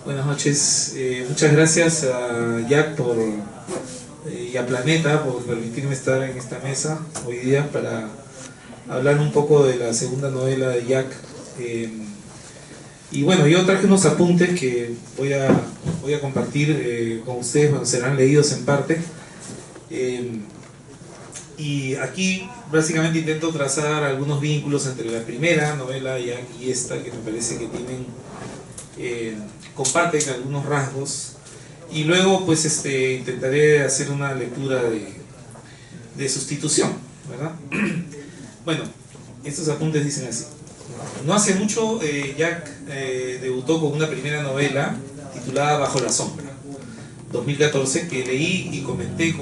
Buenas noches. Muchas gracias a Jack y a Planeta por permitirme estar en esta mesa hoy día para hablar un poco de la segunda novela de Jack. Y bueno, yo traje unos apuntes que voy a compartir con ustedes, bueno, serán leídos en parte. Y aquí básicamente intento trazar algunos vínculos entre la primera novela de Jack y esta, que me parece que comparten algunos rasgos, y luego pues intentaré hacer una lectura de sustitución, ¿verdad? Bueno, estos apuntes dicen así. No hace mucho Jack debutó con una primera novela titulada Bajo la sombra, 2014, que leí y comenté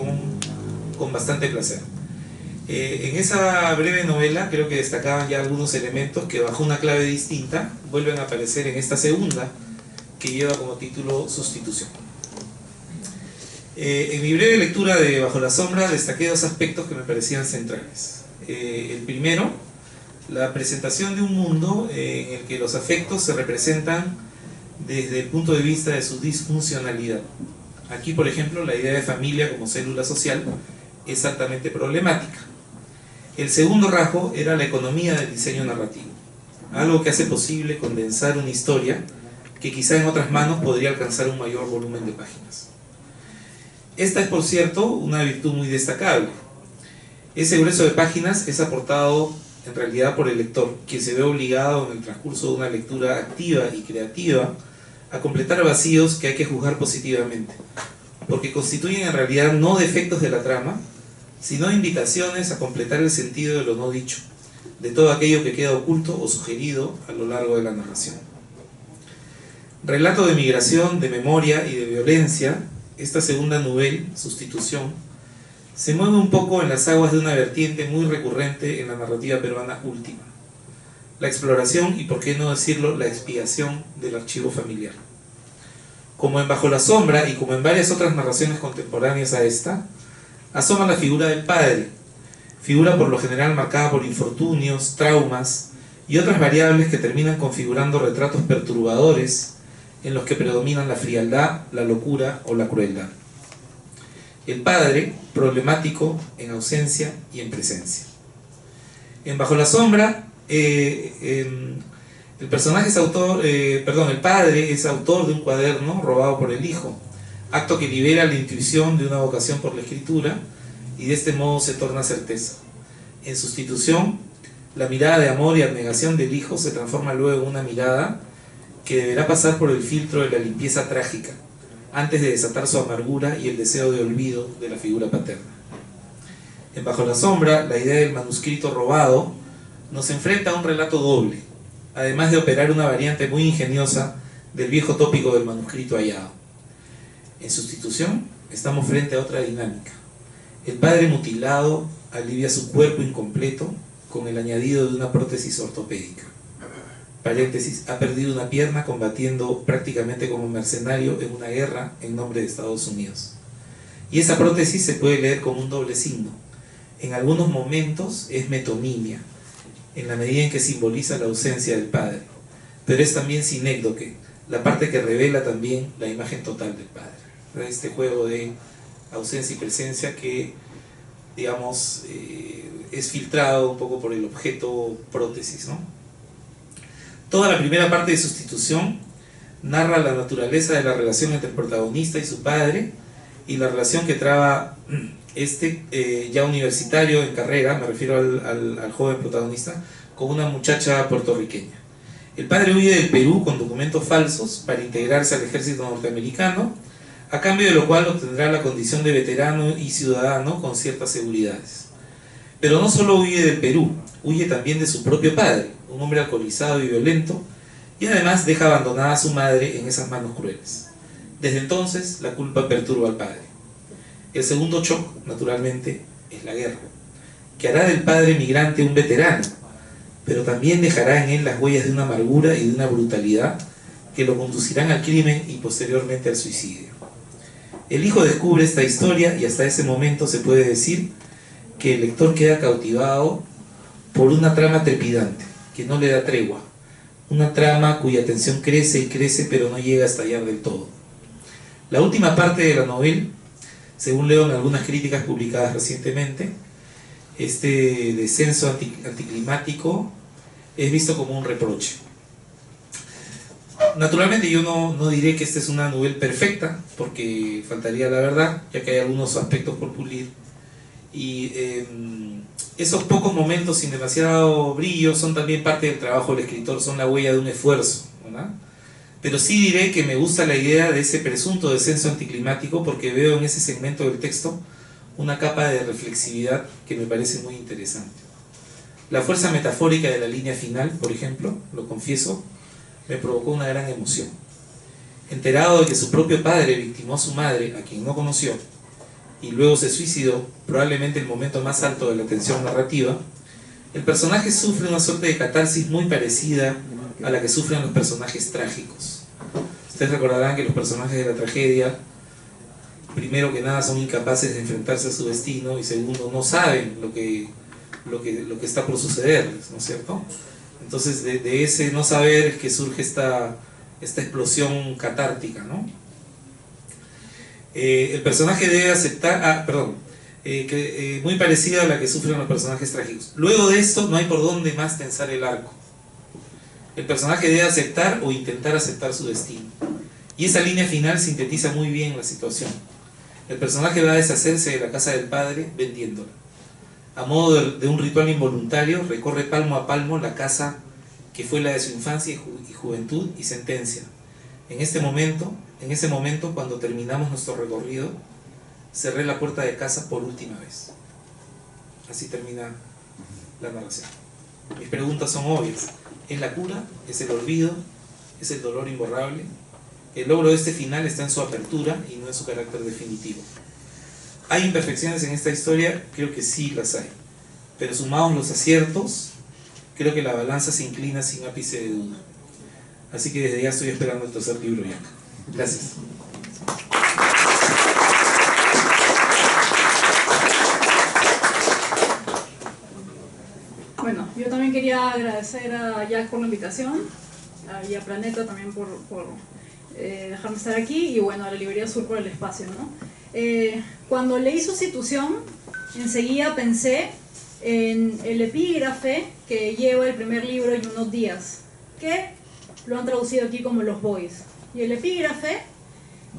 con bastante placer. En esa breve novela creo que destacaban ya algunos elementos que bajo una clave distinta vuelven a aparecer en esta segunda, que lleva como título Sustitución. En mi breve lectura de Bajo la sombra destaqué dos aspectos que me parecían centrales. El primero, la presentación de un mundo en el que los afectos se representan desde el punto de vista de su disfuncionalidad. Aquí, por ejemplo, la idea de familia como célula social es altamente problemática. El segundo rasgo era la economía del diseño narrativo, algo que hace posible condensar una historia que quizá en otras manos podría alcanzar un mayor volumen de páginas. Esta es, por cierto, una virtud muy destacable. Ese grueso de páginas es aportado en realidad por el lector, quien se ve obligado en el transcurso de una lectura activa y creativa a completar vacíos que hay que juzgar positivamente, porque constituyen en realidad no defectos de la trama, sino invitaciones a completar el sentido de lo no dicho, de todo aquello que queda oculto o sugerido a lo largo de la narración. Relato de migración, de memoria y de violencia, esta segunda novela, Sustitución, se mueve un poco en las aguas de una vertiente muy recurrente en la narrativa peruana última: la exploración y, por qué no decirlo, la expiación del archivo familiar. Como en Bajo la sombra y como en varias otras narraciones contemporáneas a esta, asoma la figura del padre, figura por lo general marcada por infortunios, traumas y otras variables que terminan configurando retratos perturbadores en los que predominan la frialdad, la locura o la crueldad. El padre, problemático en ausencia y en presencia. En Bajo la sombra, el padre es autor de un cuaderno robado por el hijo, acto que libera la intuición de una vocación por la escritura y de este modo se torna certeza. En Sustitución, la mirada de amor y abnegación del hijo se transforma luego en una mirada que deberá pasar por el filtro de la limpieza trágica, antes de desatar su amargura y el deseo de olvido de la figura paterna. En Bajo la sombra, la idea del manuscrito robado nos enfrenta a un relato doble, además de operar una variante muy ingeniosa del viejo tópico del manuscrito hallado. En Sustitución, estamos frente a otra dinámica. El padre mutilado alivia su cuerpo incompleto con el añadido de una prótesis ortopédica. Paréntesis, ha perdido una pierna combatiendo prácticamente como mercenario en una guerra en nombre de Estados Unidos. Y esa prótesis se puede leer como un doble signo. En algunos momentos es metonimia, en la medida en que simboliza la ausencia del padre, pero es también sinécdoque, la parte que revela también la imagen total del padre. Este juego de ausencia y presencia que, digamos, es filtrado un poco por el objeto prótesis, ¿no? Toda la primera parte de Sustitución narra la naturaleza de la relación entre el protagonista y su padre y la relación que traba ya universitario en carrera, me refiero al joven protagonista, con una muchacha puertorriqueña. El padre huye del Perú con documentos falsos para integrarse al ejército norteamericano, a cambio de lo cual obtendrá la condición de veterano y ciudadano con ciertas seguridades. Pero no solo huye del Perú, huye también de su propio padre, un hombre alcoholizado y violento, y además deja abandonada a su madre en esas manos crueles. Desde entonces, la culpa perturba al padre. El segundo shock, naturalmente, es la guerra, que hará del padre migrante un veterano, pero también dejará en él las huellas de una amargura y de una brutalidad que lo conducirán al crimen y posteriormente al suicidio. El hijo descubre esta historia y hasta ese momento se puede decir que el lector queda cautivado por una trama trepidante, que no le da tregua, una trama cuya tensión crece y crece pero no llega a estallar del todo. La última parte de la novela, según leo en algunas críticas publicadas recientemente, este descenso anticlimático es visto como un reproche. Naturalmente yo no diré que esta es una novela perfecta, porque faltaría la verdad, ya que hay algunos aspectos por pulir. Y esos pocos momentos sin demasiado brillo son también parte del trabajo del escritor, son la huella de un esfuerzo, ¿verdad? Pero sí diré que me gusta la idea de ese presunto descenso anticlimático, porque veo en ese segmento del texto una capa de reflexividad que me parece muy interesante. La fuerza metafórica de la línea final, por ejemplo, lo confieso, me provocó una gran emoción. Enterado de que su propio padre victimó a su madre, a quien no conoció, y luego se suicidó, probablemente el momento más alto de la tensión narrativa, el personaje sufre una suerte de catarsis muy parecida a la que sufren los personajes trágicos. Ustedes recordarán que los personajes de la tragedia, primero que nada, son incapaces de enfrentarse a su destino, y segundo, no saben lo que está por sucederles, ¿no es cierto? Entonces de ese no saber es que surge esta explosión catártica, ¿no? El personaje debe aceptar, muy parecida a la que sufren los personajes trágicos. Luego de esto no hay por dónde más tensar el arco. El personaje debe aceptar o intentar aceptar su destino. Y esa línea final sintetiza muy bien la situación. El personaje va a deshacerse de la casa del padre vendiéndola. A modo de un ritual involuntario, recorre palmo a palmo la casa que fue la de su infancia y juventud y sentencia: en ese momento, cuando terminamos nuestro recorrido, cerré la puerta de casa por última vez. Así termina la narración. Mis preguntas son obvias. ¿Es la cura? ¿Es el olvido? ¿Es el dolor imborrable? El logro de este final está en su apertura y no en su carácter definitivo. ¿Hay imperfecciones en esta historia? Creo que sí las hay. Pero sumados los aciertos, creo que la balanza se inclina sin ápice de duda. Así que desde ya estoy esperando el tercer libro ya. Gracias. Bueno, yo también quería agradecer a Jack por la invitación, y a Planeta también por dejarme estar aquí, y bueno, a la Librería Sur por el espacio, ¿no? Cuando leí Sustitución, enseguida pensé en el epígrafe que lleva el primer libro en unos días, que lo han traducido aquí como Los Boys. Y el epígrafe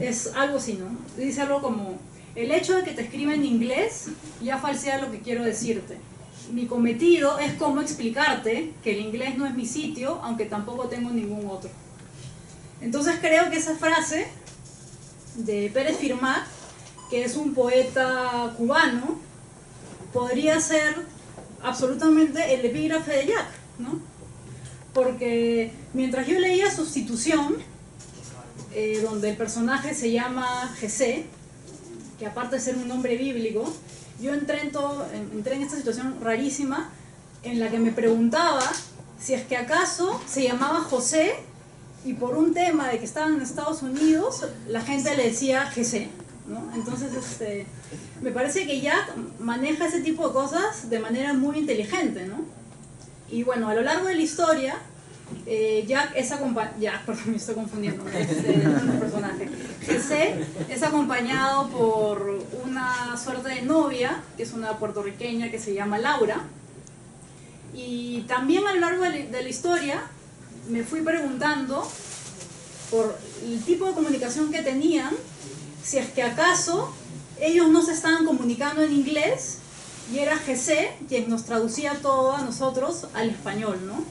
es algo así, ¿no? Dice algo como: el hecho de que te escriba en inglés ya falsea lo que quiero decirte. Mi cometido es cómo explicarte que el inglés no es mi sitio, aunque tampoco tengo ningún otro. Entonces creo que esa frase de Pérez Firmat, que es un poeta cubano, podría ser absolutamente el epígrafe de Jack, ¿no? Porque mientras yo leía Sustitución, donde el personaje se llama Jesé, que aparte de ser un nombre bíblico, yo entré en esta situación rarísima en la que me preguntaba si es que acaso se llamaba José y por un tema de que estaban en Estados Unidos la gente le decía Jesé, ¿no? Entonces me parece que Jack maneja ese tipo de cosas de manera muy inteligente, ¿no? Y bueno, a lo largo de la historia, Jack es acompañado, perdón, me estoy confundiendo, el personaje. Jesé es acompañado por una suerte de novia, que es una puertorriqueña que se llama Laura. Y también a lo largo de la historia me fui preguntando por el tipo de comunicación que tenían, si es que acaso ellos no se estaban comunicando en inglés y era Jesé quien nos traducía todo a nosotros al español, ¿no?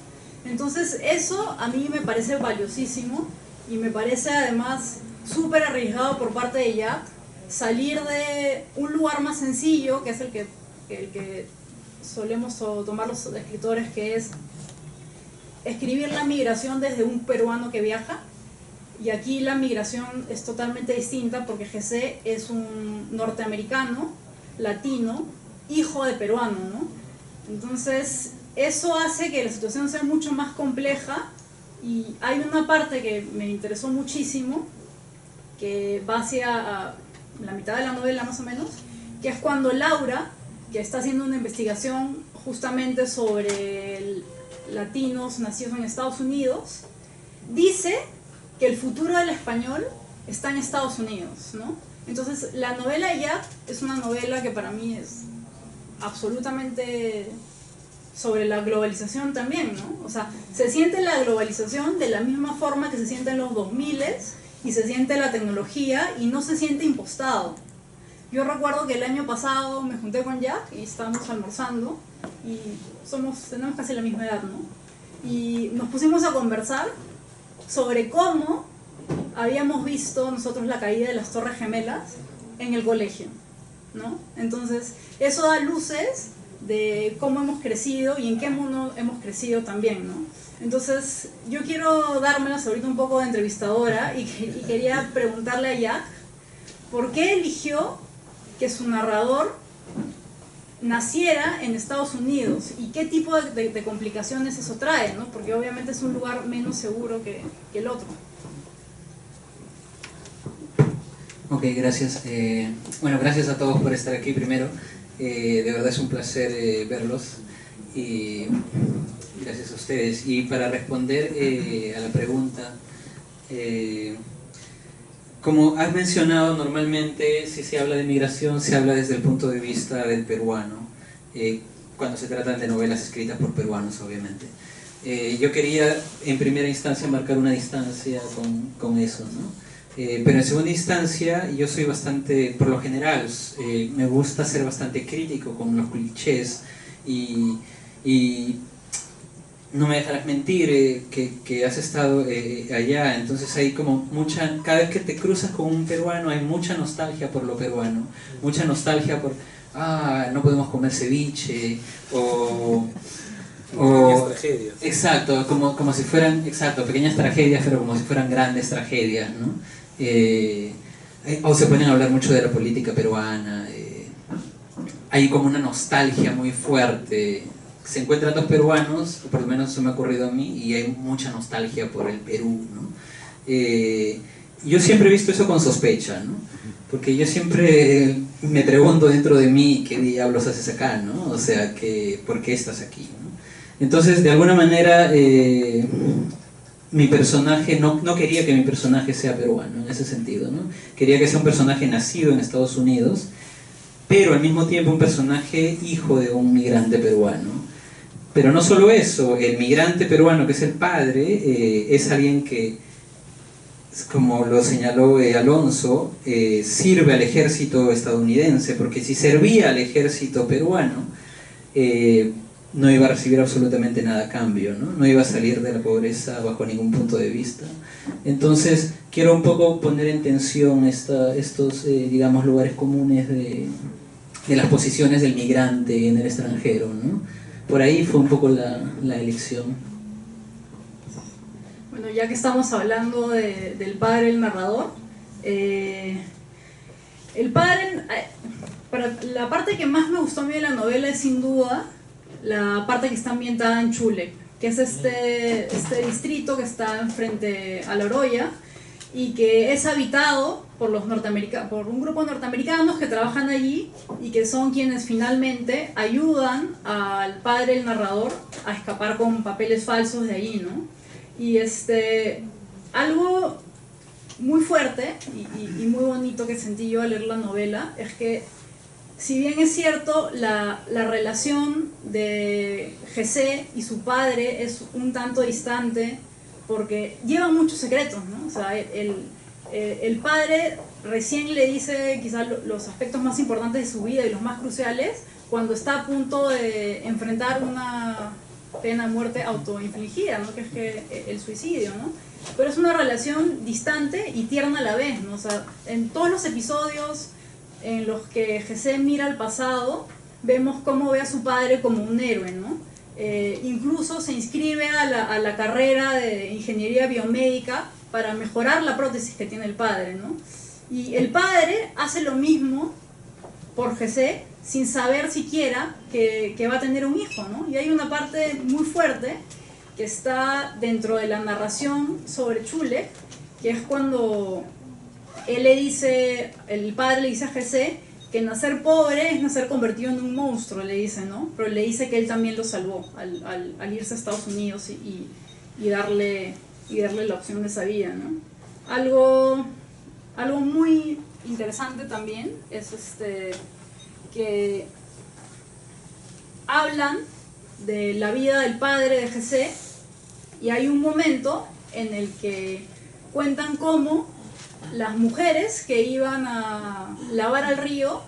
Entonces eso a mí me parece valiosísimo y me parece además súper arriesgado por parte de Jack salir de un lugar más sencillo, que es el que solemos tomar los escritores, que es escribir la migración desde un peruano que viaja. Y aquí la migración es totalmente distinta porque Jesé es un norteamericano, latino, hijo de peruano, ¿no? Entonces eso hace que la situación sea mucho más compleja, y hay una parte que me interesó muchísimo, que va hacia la mitad de la novela más o menos, que es cuando Laura, que está haciendo una investigación justamente sobre latinos nacidos en Estados Unidos, dice que el futuro del español está en Estados Unidos, ¿no? Entonces, la novela Jack es una novela que para mí es absolutamente sobre la globalización también, ¿no? O sea, se siente la globalización de la misma forma que se siente en los 2000s y se siente la tecnología y no se siente impostado. Yo recuerdo que el año pasado me junté con Jack y estábamos almorzando y tenemos casi la misma edad, ¿no? Y nos pusimos a conversar sobre cómo habíamos visto nosotros la caída de las Torres Gemelas en el colegio, ¿no? Entonces, eso da luces de cómo hemos crecido y en qué mundo hemos crecido también, ¿no? Entonces, yo quiero dármelas ahorita un poco de entrevistadora y quería preguntarle a Jack por qué eligió que su narrador naciera en Estados Unidos y qué tipo de complicaciones eso trae, ¿no? Porque obviamente es un lugar menos seguro que el otro. Ok, gracias. Bueno, gracias a todos por estar aquí primero. De verdad es un placer verlos y gracias a ustedes. Y para responder a la pregunta, como has mencionado, normalmente si se habla de migración se habla desde el punto de vista del peruano, cuando se tratan de novelas escritas por peruanos, obviamente. Yo quería en primera instancia marcar una distancia con eso, ¿no? Pero en segunda instancia yo soy bastante, por lo general, me gusta ser bastante crítico con los clichés y no me dejarás mentir que has estado allá, entonces hay como cada vez que te cruzas con un peruano hay mucha nostalgia por lo peruano, mucha nostalgia por, no podemos comer ceviche, pequeñas tragedias. Exacto, como si fueran, pequeñas tragedias, pero como si fueran grandes tragedias, ¿no? O se ponen a hablar mucho de la política peruana, hay como una nostalgia muy fuerte. Se encuentran dos peruanos, o por lo menos eso me ha ocurrido a mí, y hay mucha nostalgia por el Perú, ¿no? Yo siempre he visto eso con sospecha, ¿no? Porque yo siempre me pregunto dentro de mí qué diablos haces acá, ¿no? O sea, ¿por qué estás aquí, ¿no? Entonces, de alguna manera, mi personaje, no quería que mi personaje sea peruano, en ese sentido, ¿no? Quería que sea un personaje nacido en Estados Unidos, pero al mismo tiempo un personaje hijo de un migrante peruano. Pero no solo eso, el migrante peruano que es el padre es alguien que, como lo señaló Alonso, sirve al ejército estadounidense, porque si servía al ejército peruano no iba a recibir absolutamente nada a cambio, ¿no? No iba a salir de la pobreza bajo ningún punto de vista. Entonces quiero un poco poner en tensión estos digamos, lugares comunes de las posiciones del migrante en el extranjero, ¿no? Por ahí fue un poco la elección. Bueno, ya que estamos hablando del padre del narrador, el padre, la parte que más me gustó a mí de la novela es sin duda la parte que está ambientada en Chule, que es este distrito que está frente a La Oroya y que es habitado por un grupo de norteamericanos que trabajan allí y que son quienes finalmente ayudan al padre del narrador a escapar con papeles falsos de allí, ¿no? Y algo muy fuerte y muy bonito que sentí yo al leer la novela es que, si bien es cierto, la relación de José y su padre es un tanto distante porque lleva muchos secretos, ¿no? O sea, el padre recién le dice quizás los aspectos más importantes de su vida y los más cruciales cuando está a punto de enfrentar una pena de muerte autoinfligida, ¿no? Que es el suicidio, ¿no? Pero es una relación distante y tierna a la vez, ¿no? O sea, en todos los episodios en los que José mira al pasado, vemos cómo ve a su padre como un héroe, ¿no? Incluso se inscribe a la carrera de ingeniería biomédica para mejorar la prótesis que tiene el padre, ¿no? Y el padre hace lo mismo por José sin saber siquiera que va a tener un hijo, ¿no? Y hay una parte muy fuerte que está dentro de la narración sobre Chule, que es cuando el padre le dice a José que nacer pobre es nacer convertido en un monstruo, le dice, ¿no? Pero le dice que él también lo salvó al irse a Estados Unidos y darle la opción de esa vida, ¿no? Algo muy interesante también es que hablan de la vida del padre de Jesse, y hay un momento en el que cuentan cómo las mujeres que iban a lavar al río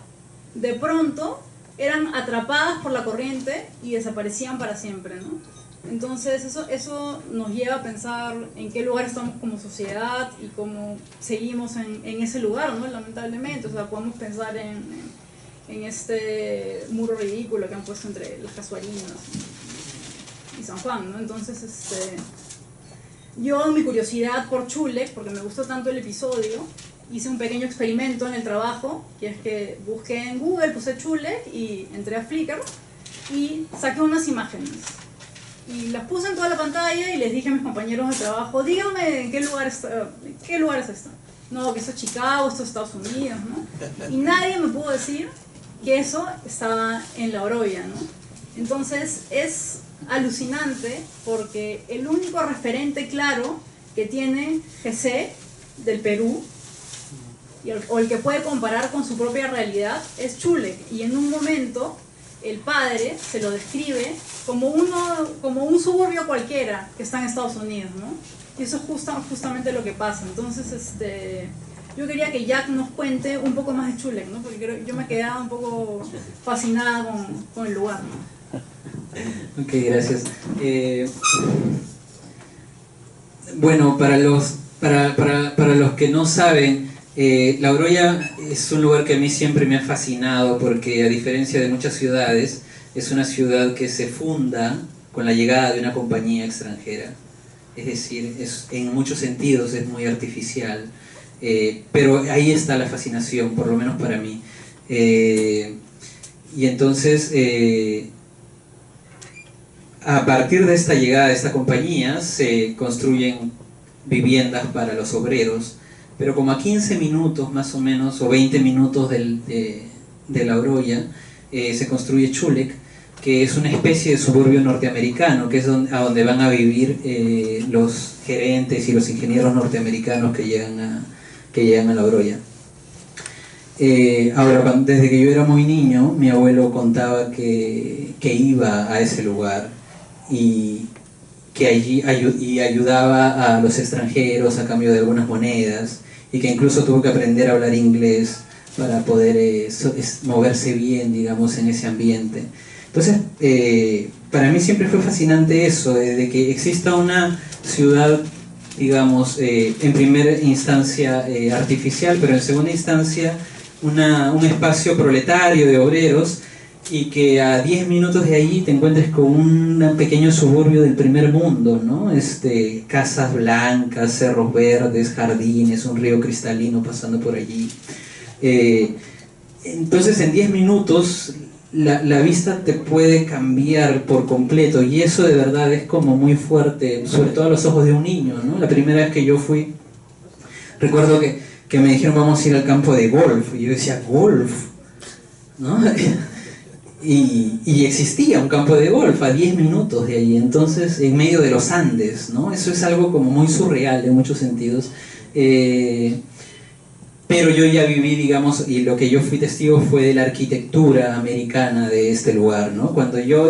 de pronto eran atrapadas por la corriente y desaparecían para siempre, ¿no? Entonces eso nos lleva a pensar en qué lugar estamos como sociedad y cómo seguimos en ese lugar, ¿no? Lamentablemente, o sea, podemos pensar en este muro ridículo que han puesto entre las Casuarinas y San Juan, ¿no? Entonces, yo, en mi curiosidad por Chulek, porque me gustó tanto el episodio, hice un pequeño experimento en el trabajo, que es que busqué en Google, puse Chulek y entré a Flickr y saqué unas imágenes. Y las puse en toda la pantalla y les dije a mis compañeros de trabajo, díganme en qué lugar es esto. No, que esto es Chicago, esto es Estados Unidos, ¿no? Y nadie me pudo decir que eso estaba en La Oroya, ¿no? Entonces es alucinante porque el único referente claro que tiene Jesse del Perú o el que puede comparar con su propia realidad es Chulek, y en un momento el padre se lo describe como un suburbio cualquiera que está en Estados Unidos, ¿no? Y eso es justamente lo que pasa. Entonces yo quería que Jack nos cuente un poco más de Chulek, ¿no? Porque yo me quedaba un poco fascinada con el lugar, ¿no? Ok, gracias. Bueno, para los que no saben, La Oroya es un lugar que a mí siempre me ha fascinado porque, a diferencia de muchas ciudades, es una ciudad que se funda con la llegada de una compañía extranjera. Es decir, en muchos sentidos es muy artificial, pero ahí está la fascinación, por lo menos para mí. Y entonces, a partir de esta llegada de esta compañía, se construyen viviendas para los obreros, pero como a 15 minutos más o menos, o 20 minutos de La Oroya, se construye Chulek, que es una especie de suburbio norteamericano, que es a donde van a vivir los gerentes y los ingenieros norteamericanos que llegan a La Oroya. Ahora, desde que yo era muy niño, mi abuelo contaba que iba a ese lugar y que allí ayudaba a los extranjeros a cambio de algunas monedas, y que incluso tuvo que aprender a hablar inglés para poder moverse bien, digamos, en ese ambiente. Entonces, para mí siempre fue fascinante eso, de que exista una ciudad, digamos, en primera instancia artificial, pero en segunda instancia un espacio proletario de obreros, y que a 10 minutos de ahí te encuentres con un pequeño suburbio del primer mundo, ¿no? Casas blancas, cerros verdes, jardines, un río cristalino pasando por allí. Entonces, en 10 minutos la vista te puede cambiar por completo, y eso de verdad es como muy fuerte, sobre todo a los ojos de un niño, ¿no? La primera vez que yo fui, recuerdo que me dijeron vamos a ir al campo de golf, y yo decía, ¿golf? ¿No? Y existía un campo de golf a 10 minutos de allí, entonces, en medio de los Andes, ¿no? Eso es algo como muy surreal en muchos sentidos. Pero yo ya viví, digamos, y lo que yo fui testigo fue de la arquitectura americana de este lugar, ¿no?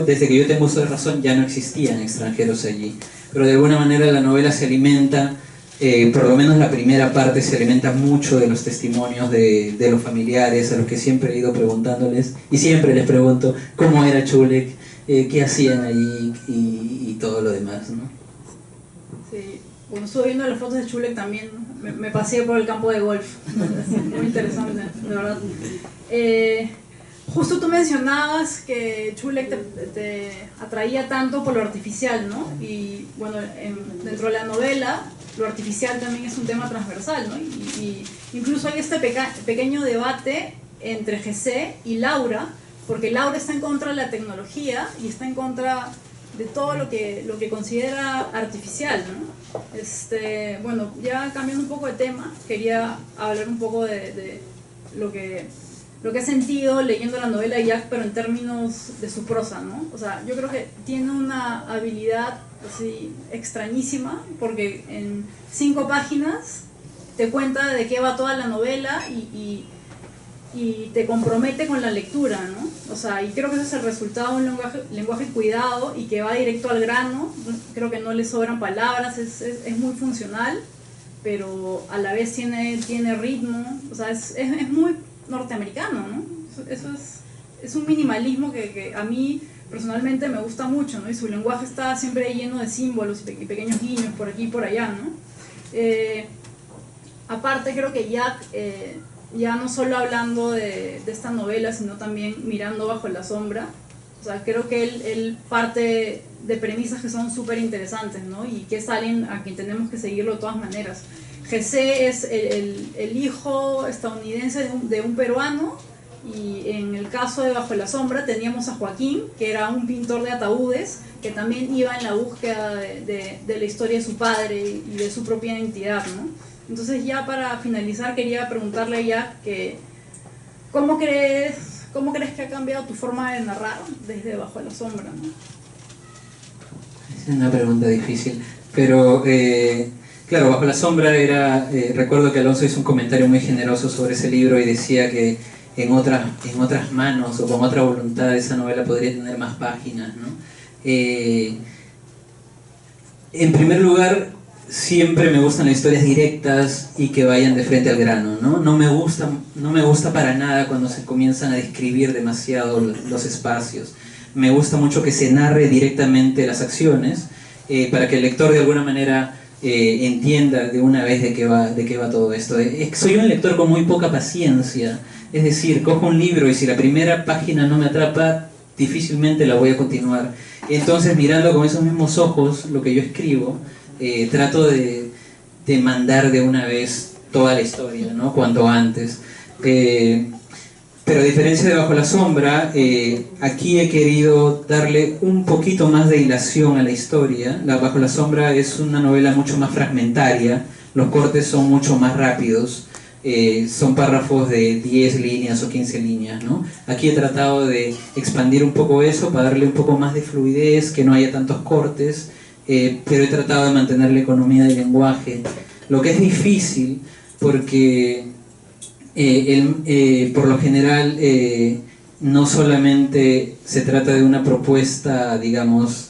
Desde que yo tengo uso de razón, ya no existían extranjeros allí, pero de alguna manera la novela se alimenta, por lo menos la primera parte se alimenta mucho de los testimonios de los familiares, a los que siempre he ido preguntándoles, y siempre les pregunto cómo era Chulek, qué hacían allí y todo lo demás, ¿no? Sí, bueno, estuve viendo las fotos de Chulek también, ¿no? Me paseé por el campo de golf, muy interesante, de verdad. Justo tú mencionabas que Chulek te atraía tanto por lo artificial, ¿no? Y bueno, dentro de la novela, lo artificial también es un tema transversal, ¿no? Y incluso hay este pequeño debate entre Jesse y Laura, porque Laura está en contra de la tecnología y está en contra de todo lo que considera artificial, ¿no? Bueno, ya cambiando un poco de tema, quería hablar un poco de lo que lo que he sentido leyendo la novela de Jack, pero en términos de su prosa, ¿no? O sea, yo creo que tiene una habilidad así extrañísima, porque en 5 páginas te cuenta de qué va toda la novela y te compromete con la lectura, ¿no? O sea, y creo que ese es el resultado de un lenguaje cuidado y que va directo al grano. Creo que no le sobran palabras, es muy funcional, pero a la vez tiene ritmo. O sea, es muy norteamericano, ¿no? Eso es un minimalismo que a mí personalmente me gusta mucho, ¿no? Y su lenguaje está siempre lleno de símbolos y pequeños guiños por aquí y por allá, ¿no? Aparte, creo que Jack, ya no solo hablando de esta novela, sino también mirando bajo la sombra, o sea, creo que él parte de premisas que son súper interesantes, ¿no? Y que es alguien a quien tenemos que seguirlo de todas maneras. José es el hijo estadounidense de un peruano, y en el caso de Bajo la Sombra teníamos a Joaquín, que era un pintor de ataúdes, que también iba en la búsqueda de la historia de su padre y de su propia identidad, ¿no? Entonces, ya para finalizar, quería preguntarle a Jack que ¿cómo crees que ha cambiado tu forma de narrar desde Bajo la Sombra, ¿no? Es una pregunta difícil, pero claro, Bajo la Sombra era, recuerdo que Alonso hizo un comentario muy generoso sobre ese libro y decía que en otras manos o con otra voluntad esa novela podría tener más páginas, ¿no? En primer lugar, siempre me gustan las historias directas y que vayan de frente al grano, ¿no? No me gusta para nada cuando se comienzan a describir demasiado los espacios. Me gusta mucho que se narre directamente las acciones, para que el lector de alguna manera entienda de una vez de qué va todo esto. Soy un lector con muy poca paciencia, es decir, cojo un libro y si la primera página no me atrapa, difícilmente la voy a continuar. Entonces, mirando con esos mismos ojos lo que yo escribo, trato de mandar de una vez toda la historia, ¿no? Cuanto antes. Pero a diferencia de Bajo la Sombra, aquí he querido darle un poquito más de hilación a la historia. Bajo la Sombra es una novela mucho más fragmentaria, los cortes son mucho más rápidos, son párrafos de 10 líneas o 15 líneas, ¿no? Aquí he tratado de expandir un poco eso para darle un poco más de fluidez, que no haya tantos cortes, pero he tratado de mantener la economía del lenguaje, lo que es difícil porque por lo general no solamente se trata de una propuesta, digamos,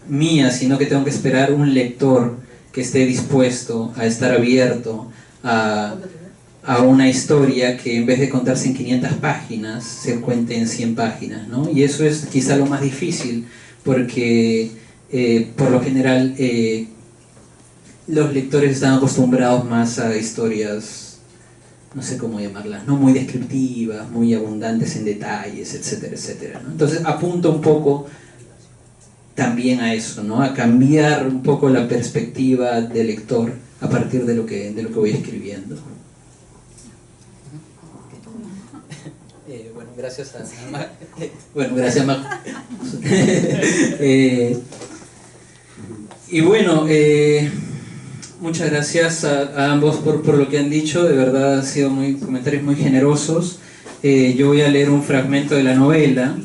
mía, sino que tengo que esperar un lector que esté dispuesto a estar abierto a una historia que en vez de contarse en 500 páginas se cuente en 100 páginas, ¿no? Y eso es quizá lo más difícil porque por lo general los lectores están acostumbrados más a historias, no sé cómo llamarlas, no muy descriptivas, muy abundantes en detalles, etcétera, etcétera, ¿no? Entonces apunto un poco también a eso, ¿no? A cambiar un poco la perspectiva del lector a partir de lo que voy escribiendo. Bueno, gracias a bueno, gracias Mac. Y bueno, muchas gracias a ambos por lo que han dicho, de verdad han sido comentarios muy generosos. Yo voy a leer un fragmento de la novela,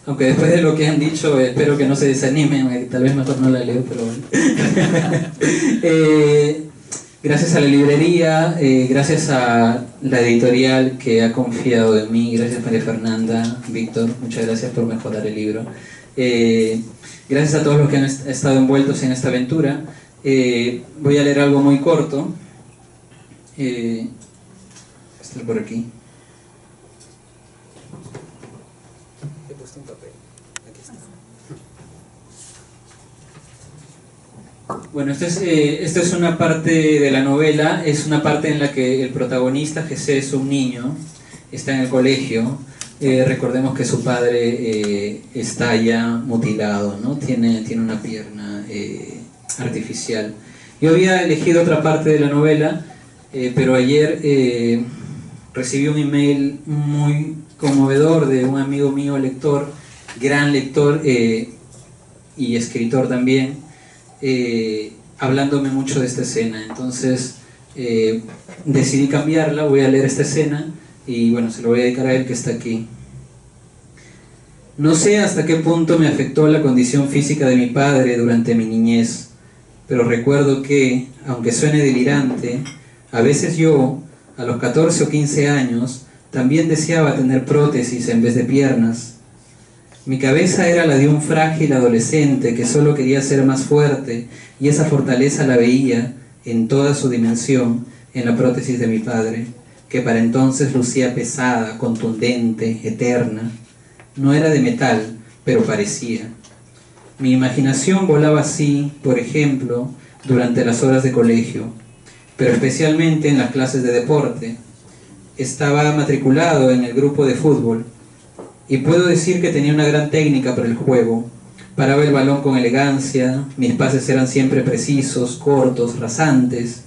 aunque después de lo que han dicho espero que no se desanimen, tal vez mejor no la leo, pero bueno. Gracias a la librería, gracias a la editorial que ha confiado en mí, gracias María Fernanda, Víctor, muchas gracias por mejorar el libro. Gracias a todos los que han estado envueltos en esta aventura. Voy a leer algo muy corto. Está por aquí. He puesto un papel. Aquí está. Bueno, esta es una parte de la novela. Es una parte en la que el protagonista, José, es un niño. Está en el colegio. Recordemos que su padre está ya mutilado, ¿no? Tiene una pierna artificial. Yo había elegido otra parte de la novela, pero ayer recibí un email muy conmovedor de un amigo mío lector, gran lector y escritor también, hablándome mucho de esta escena. Entonces decidí cambiarla, voy a leer esta escena y bueno, se lo voy a dedicar a él que está aquí. No sé hasta qué punto me afectó la condición física de mi padre durante mi niñez, pero recuerdo que, aunque suene delirante, a veces yo, a los 14 o 15 años, también deseaba tener prótesis en vez de piernas. Mi cabeza era la de un frágil adolescente que solo quería ser más fuerte, y esa fortaleza la veía, en toda su dimensión, en la prótesis de mi padre, que para entonces lucía pesada, contundente, eterna. No era de metal, pero parecía. Mi imaginación volaba así, por ejemplo, durante las horas de colegio, pero especialmente en las clases de deporte. Estaba matriculado en el grupo de fútbol, y puedo decir que tenía una gran técnica para el juego. Paraba el balón con elegancia, mis pases eran siempre precisos, cortos, rasantes,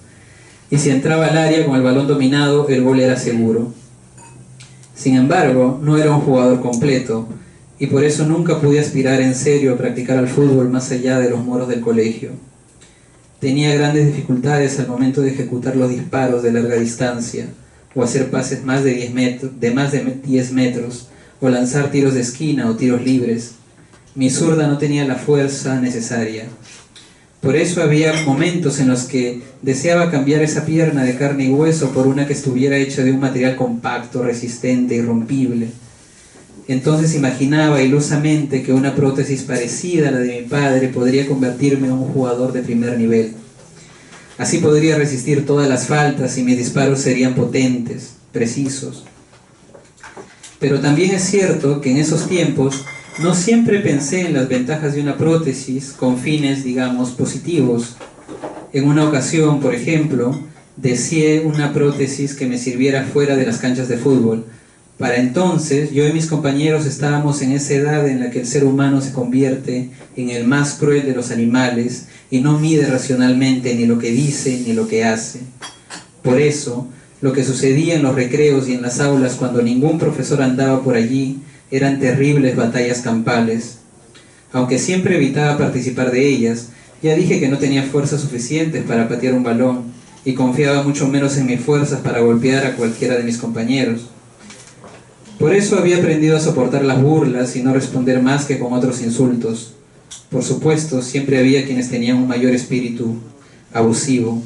y si entraba al área con el balón dominado, el gol era seguro. Sin embargo, no era un jugador completo, y por eso nunca pude aspirar en serio a practicar al fútbol más allá de los muros del colegio. Tenía grandes dificultades al momento de ejecutar los disparos de larga distancia, o hacer pases más de 10 metros, o lanzar tiros de esquina o tiros libres. Mi zurda no tenía la fuerza necesaria. Por eso había momentos en los que deseaba cambiar esa pierna de carne y hueso por una que estuviera hecha de un material compacto, resistente, irrompible. Entonces imaginaba ilusamente que una prótesis parecida a la de mi padre podría convertirme en un jugador de primer nivel. Así podría resistir todas las faltas y mis disparos serían potentes, precisos. Pero también es cierto que en esos tiempos no siempre pensé en las ventajas de una prótesis con fines, digamos, positivos. En una ocasión, por ejemplo, deseé una prótesis que me sirviera fuera de las canchas de fútbol. Para entonces, yo y mis compañeros estábamos en esa edad en la que el ser humano se convierte en el más cruel de los animales y no mide racionalmente ni lo que dice ni lo que hace. Por eso, lo que sucedía en los recreos y en las aulas cuando ningún profesor andaba por allí eran terribles batallas campales. Aunque siempre evitaba participar de ellas, ya dije que no tenía fuerzas suficientes para patear un balón y confiaba mucho menos en mis fuerzas para golpear a cualquiera de mis compañeros. Por eso había aprendido a soportar las burlas y no responder más que con otros insultos. Por supuesto, siempre había quienes tenían un mayor espíritu abusivo,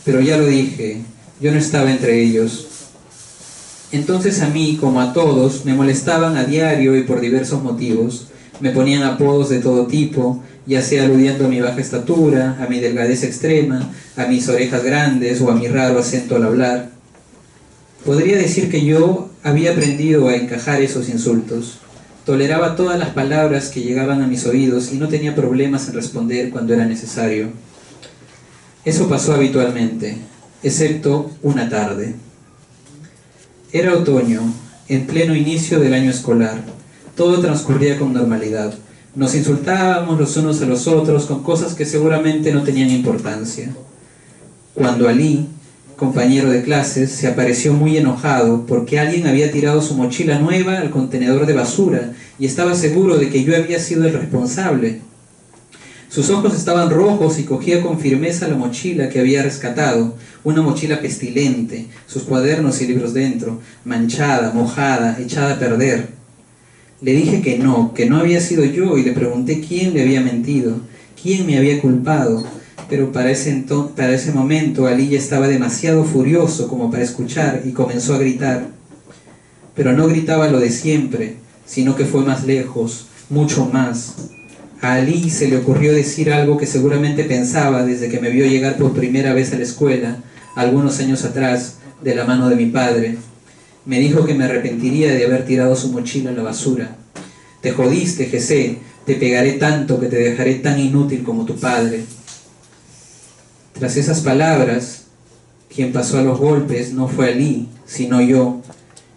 pero ya lo dije, yo no estaba entre ellos. Entonces a mí, como a todos, me molestaban a diario y por diversos motivos. Me ponían apodos de todo tipo, ya sea aludiendo a mi baja estatura, a mi delgadez extrema, a mis orejas grandes o a mi raro acento al hablar. Podría decir que yo había aprendido a encajar esos insultos. Toleraba todas las palabras que llegaban a mis oídos y no tenía problemas en responder cuando era necesario. Eso pasó habitualmente, excepto una tarde. Era otoño, en pleno inicio del año escolar. Todo transcurría con normalidad. Nos insultábamos los unos a los otros con cosas que seguramente no tenían importancia. Cuando Ali, compañero de clases, se apareció muy enojado porque alguien había tirado su mochila nueva al contenedor de basura y estaba seguro de que yo había sido el responsable. Sus ojos estaban rojos y cogía con firmeza la mochila que había rescatado, una mochila pestilente, sus cuadernos y libros dentro, manchada, mojada, echada a perder. Le dije que no había sido yo y le pregunté quién le había mentido, quién me había culpado, pero para ese momento Ali ya estaba demasiado furioso como para escuchar y comenzó a gritar. Pero no gritaba lo de siempre, sino que fue más lejos, mucho más. A Ali se le ocurrió decir algo que seguramente pensaba desde que me vio llegar por primera vez a la escuela, algunos años atrás, de la mano de mi padre. Me dijo que me arrepentiría de haber tirado su mochila a la basura. Te jodiste, Jesse, te pegaré tanto que te dejaré tan inútil como tu padre. Tras esas palabras, quien pasó a los golpes no fue Ali, sino yo.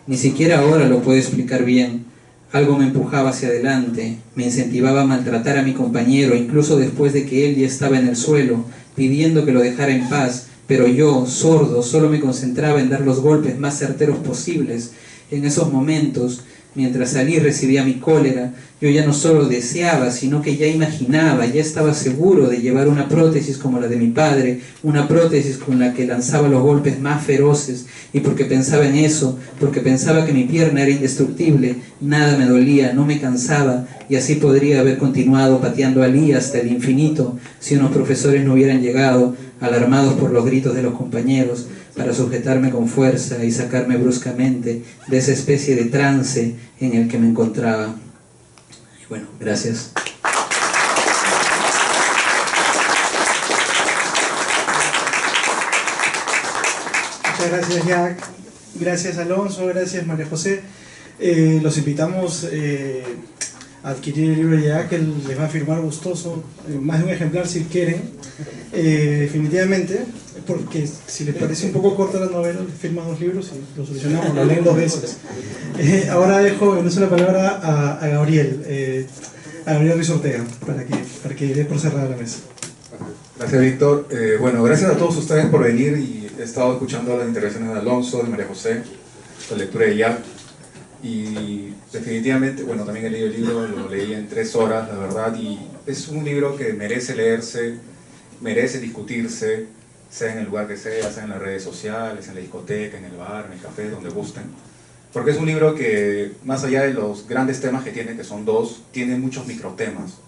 Ni siquiera ahora lo puedo explicar bien. Algo me empujaba hacia adelante, me incentivaba a maltratar a mi compañero, incluso después de que él ya estaba en el suelo, pidiendo que lo dejara en paz, pero yo, sordo, solo me concentraba en dar los golpes más certeros posibles. En esos momentos, Mientras salí recibía mi cólera. Yo ya no solo deseaba, sino que ya imaginaba, ya estaba seguro de llevar una prótesis como la de mi padre, una prótesis con la que lanzaba los golpes más feroces, y porque pensaba en eso, porque pensaba que mi pierna era indestructible, nada me dolía, no me cansaba, y así podría haber continuado pateando a Lee hasta el infinito si unos profesores no hubieran llegado, alarmados por los gritos de los compañeros, para sujetarme con fuerza y sacarme bruscamente de esa especie de trance en el que me encontraba. Y bueno, gracias. Muchas gracias, Jack. Gracias, Alonso. Gracias, María José. Los invitamos a adquirir el libro de Jack, él les va a firmar gustoso, más de un ejemplar si quieren. Definitivamente, porque si les parece un poco corta la novela, les firman 2 libros y lo solucionamos, lo leen 2 veces. Ahora dejo en uso la palabra a Gabriel Ruiz Ortega, para que dé por cerrada la mesa. Gracias, Víctor. Bueno, gracias a todos ustedes por venir, y he estado escuchando las intervenciones de Alonso, de María José, la lectura de Jack, y definitivamente, bueno, también he leído el libro, lo leí en 3 horas, la verdad, y es un libro que merece leerse, merece discutirse, sea en el lugar que sea en las redes sociales, en la discoteca, en el bar, en el café, donde gusten. Porque es un libro que, más allá de los grandes temas que tiene, que son 2, tiene muchos microtemas.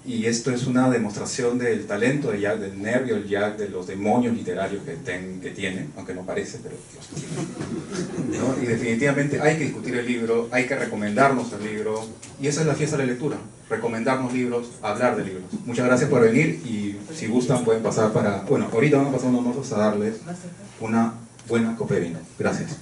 Y esto es una demostración del talento de Jack, del nervio del Jack, de los demonios literarios que tiene, aunque no parece, pero los tiene, ¿no? Y definitivamente hay que discutir el libro, hay que recomendarnos el libro, y esa es la fiesta de la lectura, recomendarnos libros, hablar de libros. Muchas gracias por venir, y si gustan pueden pasar para... Bueno, ahorita van a pasar unos mozos a darles una buena copa de vino. Gracias.